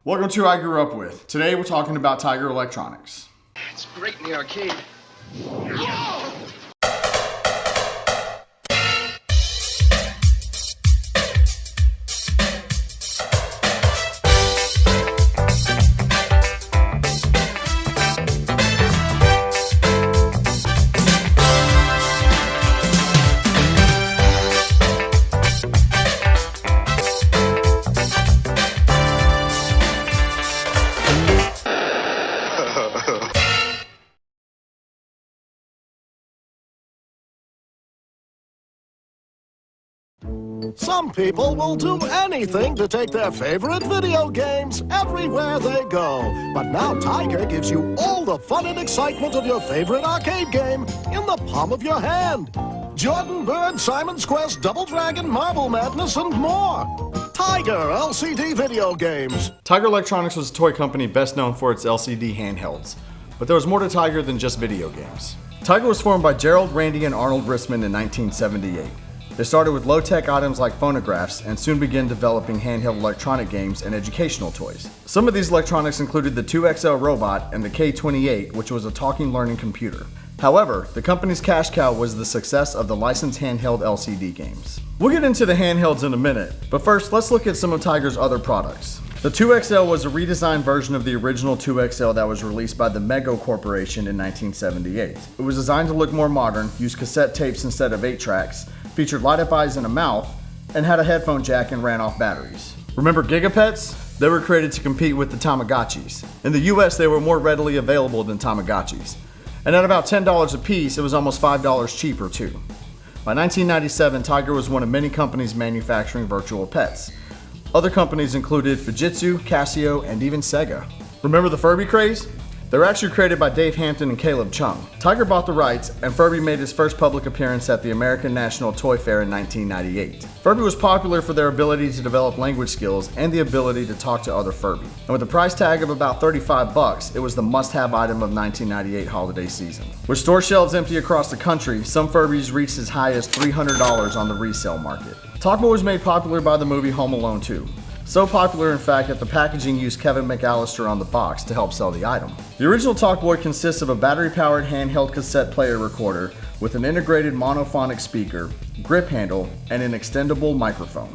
Welcome to I Grew Up With. Today we're talking about Tiger Electronics. It's great in the arcade. Whoa! Some people will do anything to take their favorite video games everywhere they go. But now Tiger gives you all the fun and excitement of your favorite arcade game in the palm of your hand. Jordan Bird, Simon's Quest, Double Dragon, Marble Madness, and more. Tiger LCD video games. Tiger Electronics was a toy company best known for its LCD handhelds. But there was more to Tiger than just video games. Tiger was formed by Gerald, Randy, and Arnold Rissman in 1978. They started with low-tech items like phonographs and soon began developing handheld electronic games and educational toys. Some of these electronics included the 2XL robot and the K28, which was a talking learning computer. However, the company's cash cow was the success of the licensed handheld LCD games. We'll get into the handhelds in a minute, but first let's look at some of Tiger's other products. The 2XL was a redesigned version of the original 2XL that was released by the Mego Corporation in 1978. It was designed to look more modern, used cassette tapes instead of 8 tracks, featured light-up eyes and a mouth, and had a headphone jack and ran off batteries. Remember Giga Pets? They were created to compete with the Tamagotchis. In the US, they were more readily available than Tamagotchis. And at about $10 a piece, it was almost $5 cheaper too. By 1997, Tiger was one of many companies manufacturing virtual pets. Other companies included Fujitsu, Casio, and even Sega. Remember the Furby craze? They were actually created by Dave Hampton and Caleb Chung. Tiger bought the rights, and Furby made his first public appearance at the American National Toy Fair in 1998. Furby was popular for their ability to develop language skills and the ability to talk to other Furby. And with a price tag of about $35, it was the must-have item of 1998 holiday season. With store shelves empty across the country, some Furbies reached as high as $300 on the resale market. Talk Boy was made popular by the movie Home Alone 2. So popular, in fact, that the packaging used Kevin McAllister on the box to help sell the item. The original Talk Boy consists of a battery-powered handheld cassette player recorder with an integrated monophonic speaker, grip handle, and an extendable microphone.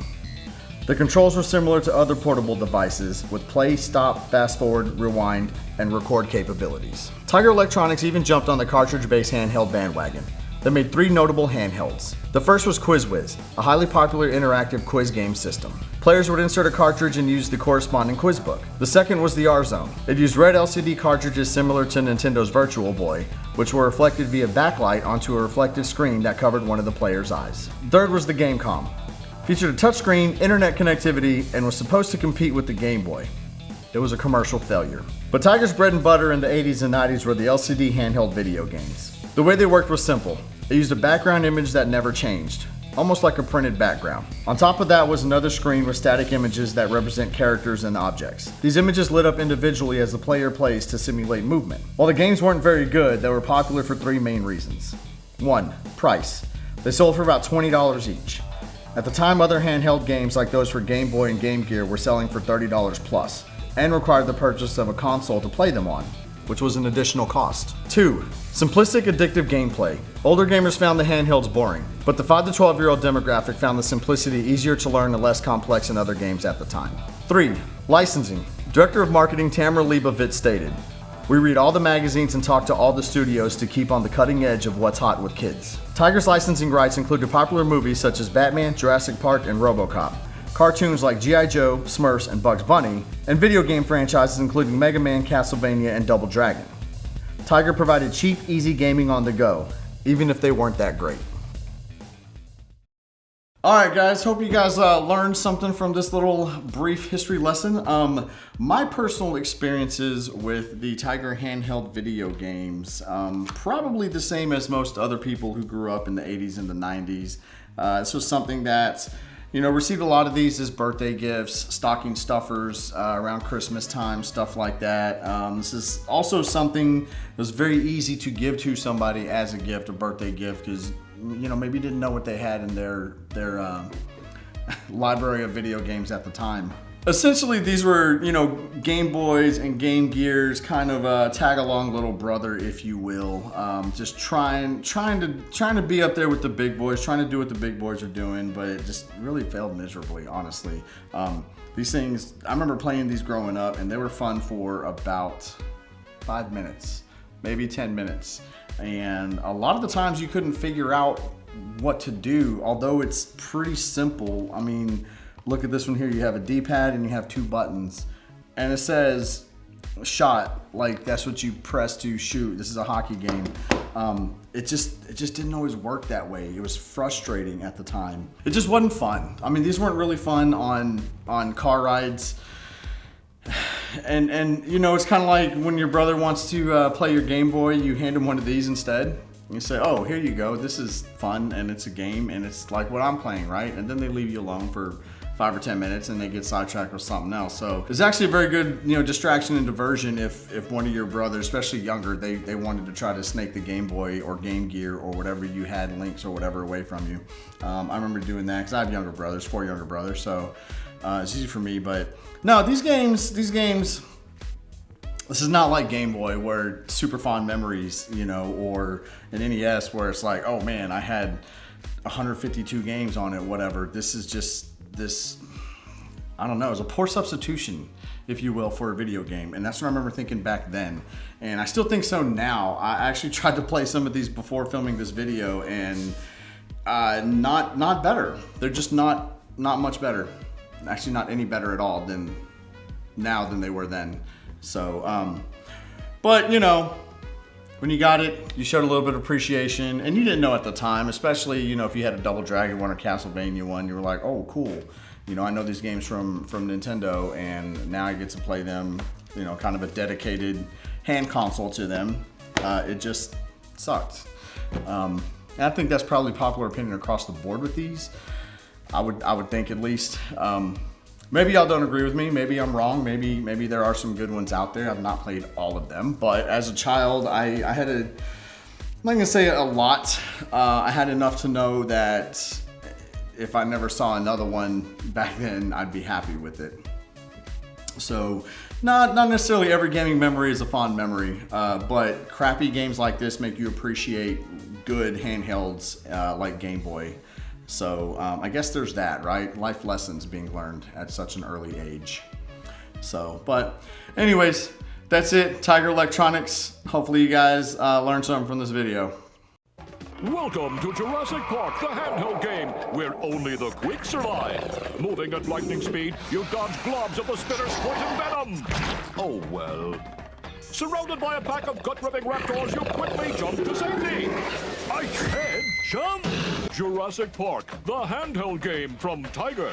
The controls were similar to other portable devices with play, stop, fast forward, rewind, and record capabilities. Tiger Electronics even jumped on the cartridge-based handheld bandwagon. They made 3 notable handhelds. The first was QuizWiz, a highly popular interactive quiz game system. Players would insert a cartridge and use the corresponding quiz book. The second was the R-Zone. It used red LCD cartridges similar to Nintendo's Virtual Boy, which were reflected via backlight onto a reflective screen that covered one of the player's eyes. Third was the GameCom. Featured a touchscreen, internet connectivity, and was supposed to compete with the Game Boy. It was a commercial failure. But Tiger's bread and butter in the 80s and 90s were the LCD handheld video games. The way they worked was simple. It used a background image that never changed, almost like a printed background. On top of that was another screen with static images that represent characters and objects. These images lit up individually as the player plays to simulate movement. While the games weren't very good, they were popular for 3 main reasons. 1. Price. They sold for about $20 each. At the time, other handheld games like those for Game Boy and Game Gear were selling for $30 plus, and required the purchase of a console to play them on, which was an additional cost. 2. Simplistic, addictive gameplay. Older gamers found the handhelds boring, but the 5 to 12-year-old demographic found the simplicity easier to learn and less complex than other games at the time. 3. Licensing. Director of Marketing Tamara Leibovitz stated, "We read all the magazines and talk to all the studios to keep on the cutting edge of what's hot with kids." Tiger's licensing rights included popular movies such as Batman, Jurassic Park, and RoboCop, cartoons like G.I. Joe, Smurfs, and Bugs Bunny, and video game franchises including Mega Man, Castlevania, and Double Dragon. Tiger provided cheap, easy gaming on the go, even if they weren't that great. Alright guys, hope you guys learned something from this little brief history lesson. My personal experiences with the Tiger handheld video games, probably the same as most other people who grew up in the 80s and the 90s. This was something that received a lot of these as birthday gifts, stocking stuffers around Christmas time, stuff like that. This is also something that was very easy to give to somebody as a gift, a birthday gift, because maybe didn't know what they had in their library of video games at the time. Essentially, these were, you know, Game Boys and Game Gears, kind of a tag-along little brother, if you will. Just trying to be up there with the big boys, trying to do what the big boys are doing, but it just really failed miserably, honestly. These things, I remember playing these growing up, and they were fun for about 5 minutes, maybe 10 minutes. And a lot of the times you couldn't figure out what to do, although it's pretty simple. I mean, look at this one here. You have a D-pad and you have 2 buttons, and it says shot, like that's what you press to shoot. This is a hockey game. It just didn't always work that way. It was frustrating at the time. It just wasn't fun. I mean, these weren't really fun on car rides. And you know, it's kind of like when your brother wants to play your Game Boy, you hand him one of these instead. You say, oh, here you go. This is fun, and it's a game, and it's like what I'm playing, right? And then they leave you alone for 5 or 10 minutes and they get sidetracked with something else. So it's actually a very good, you know, distraction and diversion if one of your brothers, especially younger, they wanted to try to snake the Game Boy or Game Gear or whatever you had, links or whatever, away from you. I remember doing that because I have younger brothers, 4 younger brothers, so it's easy for me. But no, these games, this is not like Game Boy where super fond memories, you know, or an NES where it's like, oh man, I had 152 games on it, whatever. This is just this, I don't know, it's a poor substitution, if you will, for a video game. And that's what I remember thinking back then. And I still think so now. I actually tried to play some of these before filming this video, and not better. They're just not much better. Actually, not any better at all than they were then. So, but you know, when you got it, you showed a little bit of appreciation, and you didn't know at the time, especially, you know, if you had a Double Dragon one or Castlevania one, you were like, oh, cool. You know, I know these games from Nintendo, and now I get to play them, you know, kind of a dedicated hand console to them. It just sucked. And I think that's probably popular opinion across the board with these. I would think, at least. Maybe y'all don't agree with me. Maybe I'm wrong. Maybe there are some good ones out there. I've not played all of them, but as a child, I had I'm not gonna say a lot. I had enough to know that if I never saw another one back then, I'd be happy with it. So, not necessarily every gaming memory is a fond memory, but crappy games like this make you appreciate good handhelds like Game Boy. So I guess there's that, right? Life lessons being learned at such an early age. So, but anyways, that's it. Tiger Electronics. Hopefully you guys learned something from this video. Welcome to Jurassic Park, the handheld game, where only the quick survive. Moving at lightning speed, you dodge globs of the spitter's poison venom. Oh well. Surrounded by a pack of gut-ripping raptors, you quickly jump to safety. I said jump! Jurassic Park, the handheld game from Tiger.